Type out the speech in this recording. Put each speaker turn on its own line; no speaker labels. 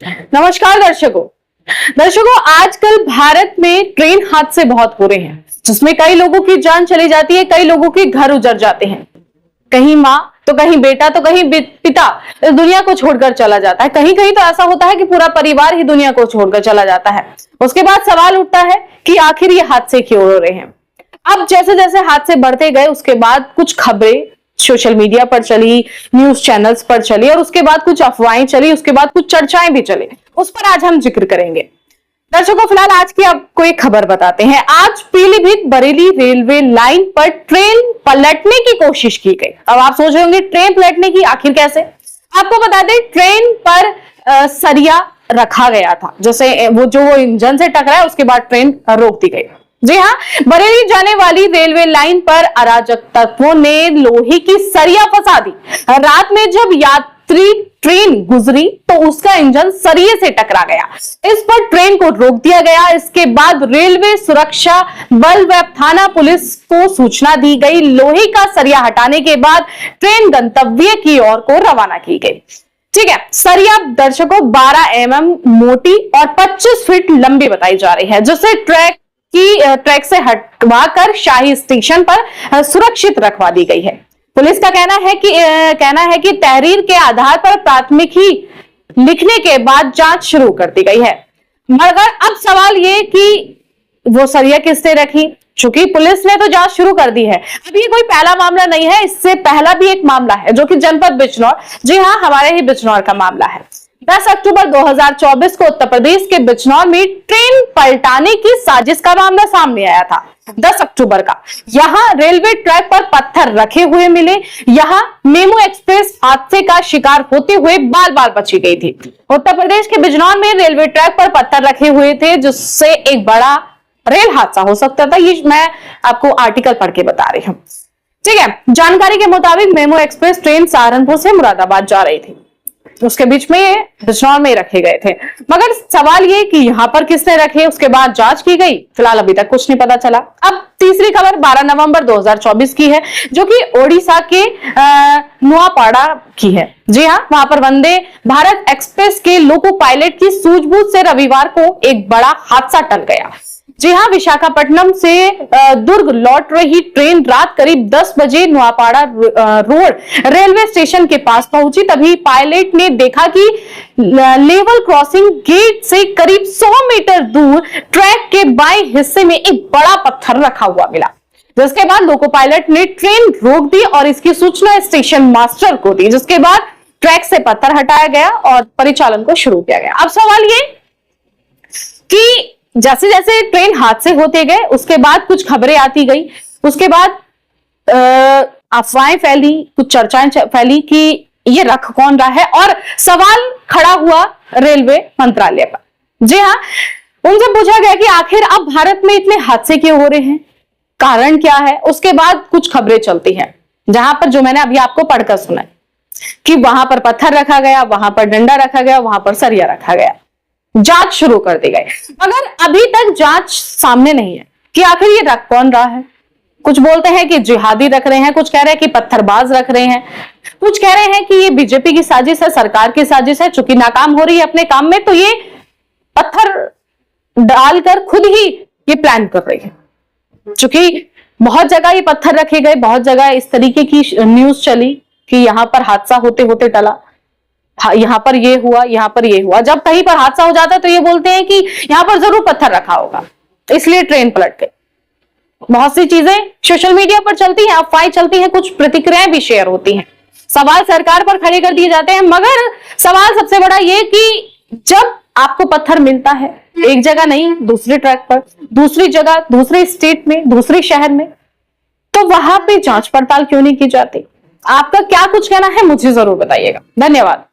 नमस्कार दर्शकों, आजकल भारत में ट्रेन हादसे बहुत हो रहे हैं जिसमें कई लोगों की जान चली जाती है, कई लोगों के घर उजड़ जाते हैं। कहीं माँ तो कहीं बेटा तो कहीं पिता इस दुनिया को छोड़कर चला जाता है। कहीं कहीं तो ऐसा होता है कि पूरा परिवार ही दुनिया को छोड़कर चला जाता है। उसके बाद सवाल उठता है कि आखिर ये हादसे क्यों हो रहे हैं। अब जैसे जैसे हादसे बढ़ते गए उसके बाद कुछ खबरें सोशल मीडिया पर चली, न्यूज चैनल्स पर चली और उसके बाद कुछ अफवाहें चली, उसके बाद कुछ चर्चाएं भी चली। उस पर आज हम जिक्र करेंगे। दर्शकों, फिलहाल आज की आपको एक खबर बताते हैं। आज पीलीभीत बरेली रेलवे लाइन पर ट्रेन पलटने की कोशिश की गई। अब आप सोच रहे होंगे ट्रेन पलटने की आखिर कैसे। आपको बता दें, ट्रेन पर सरिया रखा गया था, जैसे वो इंजन से टकराया उसके बाद ट्रेन रोक दी गई। जी हाँ, बरेली जाने वाली रेलवे लाइन पर अराजक तत्वों ने लोहे की सरिया फंसा दी। रात में जब यात्री ट्रेन गुजरी तो उसका इंजन सरिये से टकरा गया। इस पर ट्रेन को रोक दिया गया। इसके बाद रेलवे सुरक्षा बल व थाना पुलिस को सूचना दी गई। लोहे का सरिया हटाने के बाद ट्रेन गंतव्य की ओर को रवाना की गई। ठीक है, सरिया दर्शकों 12 mm मोटी और 25 फीट लंबी बताई जा रही है, जिसे ट्रैक से हटवाकर शाही स्टेशन पर सुरक्षित रखवा दी गई है। पुलिस का कहना है कि तहरीर के आधार पर प्राथमिकी लिखने के बाद जांच शुरू कर दी गई है। मगर अब सवाल ये कि वो सरिया किसने रखी, चूंकि पुलिस ने तो जांच शुरू कर दी है। अब ये कोई पहला मामला नहीं है, इससे पहला भी एक मामला है जो कि जनपद बिजनौर, जी हाँ, हमारे ही बिजनौर का मामला है। 10 अक्टूबर 2024 को उत्तर प्रदेश के बिजनौर में ट्रेन पलटाने की साजिश का मामला सामने आया था। 10 अक्टूबर का यहां रेलवे ट्रैक पर पत्थर रखे हुए मिले। यहां मेमू एक्सप्रेस हादसे का शिकार होते हुए बाल बाल बची गई थी। उत्तर प्रदेश के बिजनौर में रेलवे ट्रैक पर पत्थर रखे हुए थे, जिससे एक बड़ा रेल हादसा हो सकता था। ये मैं आपको आर्टिकल पढ़ के बता रही हूं। ठीक है, जानकारी के मुताबिक मेमू एक्सप्रेस ट्रेन सहारनपुर से मुरादाबाद जा रही थी। उसके बीच में ये बिजनौर में रखे गए थे। मगर सवाल ये कि यहाँ पर किसने रखे, उसके बाद जांच की गई। फिलहाल अभी तक कुछ नहीं पता चला। अब तीसरी खबर 12 नवंबर 2024 की है, जो कि ओडिशा के नुआपाड़ा की है। जी हाँ, वहां पर वंदे भारत एक्सप्रेस के लोको पायलट की सूझबूझ से रविवार को एक बड़ा हादसा टल गया। जी हाँ, विशाखापट्टनम से दुर्ग लौट रही ट्रेन रात करीब 10 बजे नुआपाड़ा रोड रेलवे स्टेशन के पास पहुंची। तभी पायलट ने देखा कि लेवल क्रॉसिंग गेट से करीब 100 मीटर दूर ट्रैक के बाएं हिस्से में एक बड़ा पत्थर रखा हुआ मिला। जिसके बाद लोको पायलट ने ट्रेन रोक दी और इसकी सूचना स्टेशन मास्टर को दी, जिसके बाद ट्रैक से पत्थर हटाया गया और परिचालन को शुरू किया गया। अब सवाल ये कि जैसे जैसे ट्रेन हादसे होते गए उसके बाद कुछ खबरें आती गई, उसके बाद अफवाहें फैली, कुछ चर्चाएं फैली कि ये रख कौन रहा है, और सवाल खड़ा हुआ रेलवे मंत्रालय पर। जी हाँ, उनसे पूछा गया कि आखिर अब भारत में इतने हादसे क्यों हो रहे हैं, कारण क्या है। उसके बाद कुछ खबरें चलती हैं, जहां पर जो मैंने अभी आपको पढ़कर सुना कि वहां पर पत्थर रखा गया, वहां पर डंडा रखा गया, वहां पर सरिया रखा गया। जांच शुरू कर दी गई, मगर अभी तक जांच सामने नहीं है कि आखिर ये रख कौन रहा है। कुछ बोलते हैं कि जिहादी रख रहे हैं, कुछ कह रहे हैं कि पत्थरबाज रख रहे हैं, कुछ कह रहे हैं कि ये बीजेपी की साजिश है, सरकार की साजिश है। चूंकि नाकाम हो रही है अपने काम में, तो ये पत्थर डालकर खुद ही ये प्लान कर रही है। चूंकि बहुत जगह ये पत्थर रखे गए, बहुत जगह इस तरीके की न्यूज चली कि यहां पर हादसा होते होते टला, यहां पर ये हुआ, यहां पर ये हुआ। जब कहीं पर हादसा हो जाता है तो ये बोलते हैं कि यहां पर जरूर पत्थर रखा होगा, इसलिए ट्रेन पलट गई। बहुत सी चीजें सोशल मीडिया पर चलती हैं, अफवाहें चलती हैं, कुछ प्रतिक्रियाएं भी शेयर होती हैं, सवाल सरकार पर खड़े कर दिए जाते हैं। मगर सवाल सबसे बड़ा ये कि जब आपको पत्थर मिलता है एक जगह नहीं, दूसरे ट्रैक पर, दूसरी जगह, दूसरे स्टेट में, दूसरे शहर में, तो वहां पे जांच पड़ताल क्यों नहीं की जाती। आपका क्या कुछ कहना है मुझे जरूर बताइएगा। धन्यवाद।